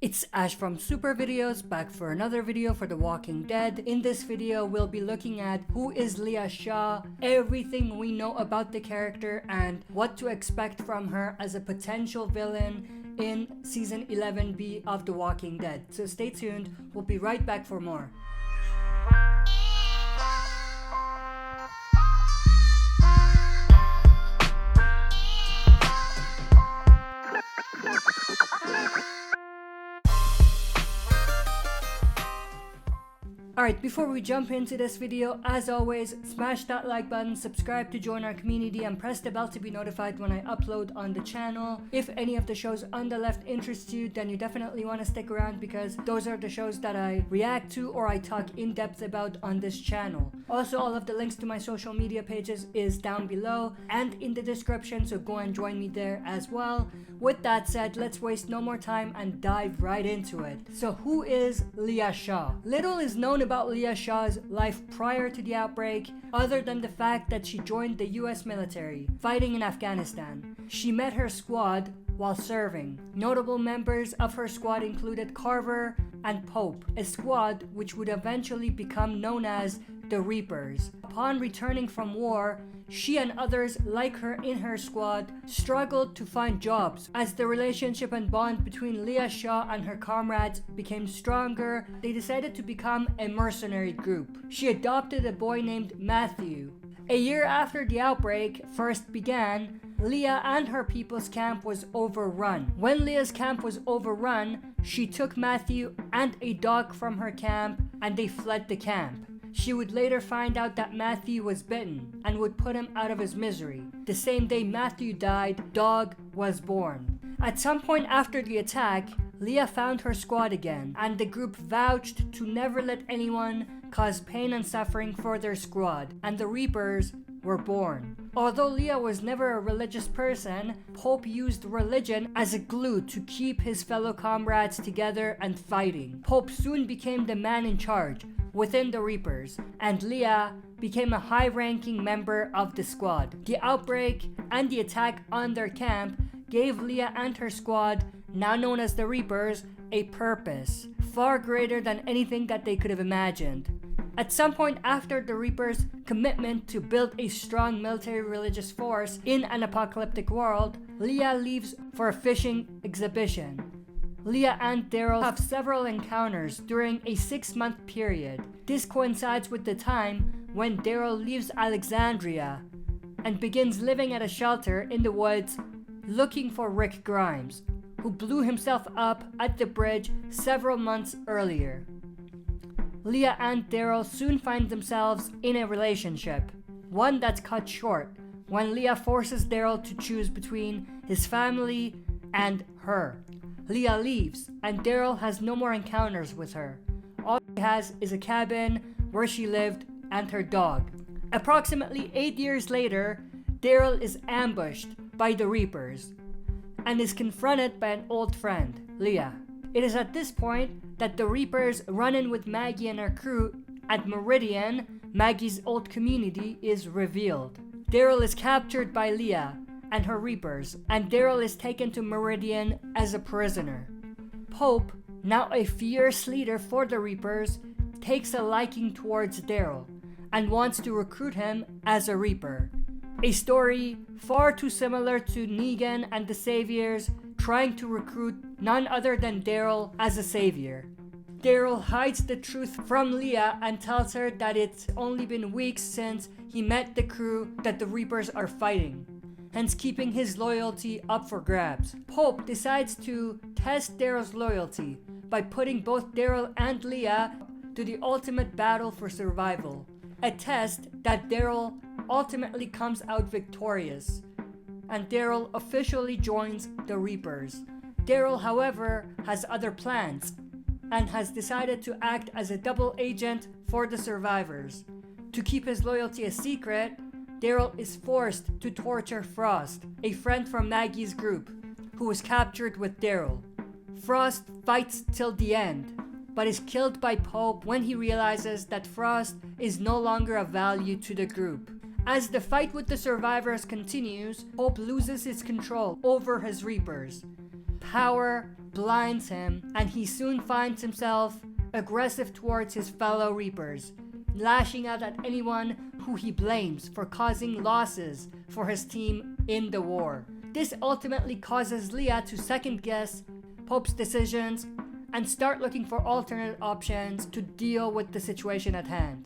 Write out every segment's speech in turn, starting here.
It's Ash from Super Videos, back for another video for The Walking Dead. In this video, we'll be looking at who is Leah Shaw, everything we know about the character, and what to expect from her as a potential villain in Season 11B of The Walking Dead. So stay tuned, we'll be right back for more. Alright, before we jump into this video, as always, smash that like button, subscribe to join our community, and press the bell to be notified when I upload on the channel. If any of the shows on the left interest you, then you definitely want to stick around because those are the shows that I react to or I talk in depth about on this channel. Also, all of the links to my social media pages is down below and in the description, so go and join me there as well. With that said, let's waste no more time and dive right into it. So who is Leah Shaw? Little is known about Leah Shaw's life prior to the outbreak, other than the fact that she joined the US military, fighting in Afghanistan. She met her squad while serving. Notable members of her squad included Carver and Pope, a squad which would eventually become known as the Reapers. Upon returning from war, she and others like her in her squad struggled to find jobs. As the relationship and bond between Leah Shaw and her comrades became stronger, they decided to become a mercenary group. She adopted a boy named Matthew. A year after the outbreak first began, Leah and her people's camp was overrun. When Leah's camp was overrun, she took Matthew and a dog from her camp and they fled the camp. She would later find out that Matthew was bitten and would put him out of his misery. The same day Matthew died, Dog was born. At some point after the attack, Leah found her squad again, and the group vouched to never let anyone cause pain and suffering for their squad, and the Reapers were born. Although Leah was never a religious person, Pope used religion as a glue to keep his fellow comrades together and fighting. Pope soon became the man in charge within the Reapers, and Leah became a high-ranking member of the squad. The outbreak and the attack on their camp gave Leah and her squad, now known as the Reapers, a purpose far greater than anything that they could have imagined. At some point after the Reapers' commitment to build a strong military religious force in an apocalyptic world, Leah leaves for a fishing exhibition. Leah and Daryl have several encounters during a 6-month period. This coincides with the time when Daryl leaves Alexandria and begins living at a shelter in the woods looking for Rick Grimes, who blew himself up at the bridge several months earlier. Leah and Daryl soon find themselves in a relationship, one that's cut short when Leah forces Daryl to choose between his family and her. Leah leaves, and Daryl has no more encounters with her. All she has is a cabin where she lived and her dog. Approximately 8 years later, Daryl is ambushed by the Reapers and is confronted by an old friend, Leah. It is at this point that the Reapers run in with Maggie and her crew at Meridian. Maggie's old community is revealed. Daryl is captured by Leah and her Reapers, and Daryl is taken to Meridian as a prisoner. Pope, now a fierce leader for the Reapers, takes a liking towards Daryl and wants to recruit him as a Reaper. A story far too similar to Negan and the Saviors trying to recruit none other than Daryl as a savior. Daryl hides the truth from Leah and tells her that it's only been weeks since he met the crew that the Reapers are fighting, hence keeping his loyalty up for grabs. Pope decides to test Daryl's loyalty by putting both Daryl and Leah to the ultimate battle for survival, a test that Daryl ultimately comes out victorious, and Daryl officially joins the Reapers. Daryl, however, has other plans and has decided to act as a double agent for the survivors. To keep his loyalty a secret, Daryl is forced to torture Frost, a friend from Maggie's group, who was captured with Daryl. Frost fights till the end, but is killed by Pope when he realizes that Frost is no longer of value to the group. As the fight with the survivors continues, Pope loses his control over his Reapers. Power blinds him, and he soon finds himself aggressive towards his fellow Reapers, lashing out at anyone who he blames for causing losses for his team in the war. This ultimately causes Leah to second guess Pope's decisions and start looking for alternate options to deal with the situation at hand.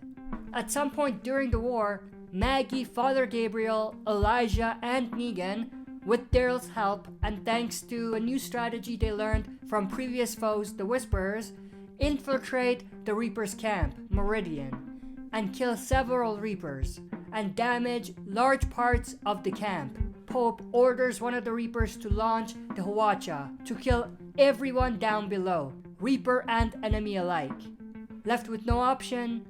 At some point during the war, Maggie, Father Gabriel, Elijah, and Negan, with Daryl's help and thanks to a new strategy they learned from previous foes, the Whisperers, infiltrate the Reapers' camp, Meridian, and kill several Reapers and damage large parts of the camp. Pope orders one of the Reapers to launch the Huacha to kill everyone down below, Reaper and enemy alike. Left with no option,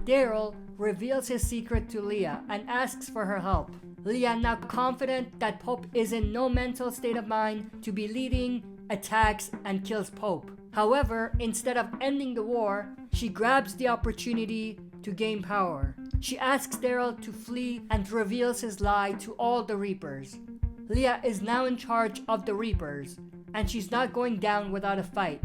Daryl reveals his secret to Leah and asks for her help. Leah, now confident that Pope is in no mental state of mind to be leading attacks and kills Pope. However, instead of ending the war, she grabs the opportunity to gain power. She asks Daryl to flee and reveals his lie to all the Reapers. Leah is now in charge of the Reapers, and she's not going down without a fight.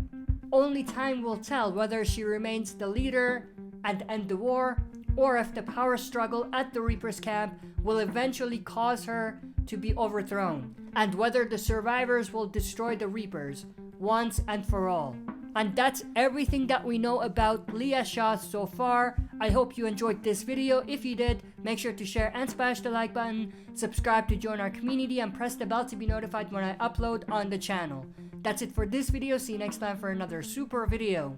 Only time will tell whether she remains the leader and end the war, or if the power struggle at the Reapers camp will eventually cause her to be overthrown, and whether the survivors will destroy the Reapers once and for all. And that's everything that we know about Leah Shaw so far. I hope you enjoyed this video. If you did, make sure to share and smash the like button, subscribe to join our community, and press the bell to be notified when I upload on the channel. That's it for this video. See you next time for another super video.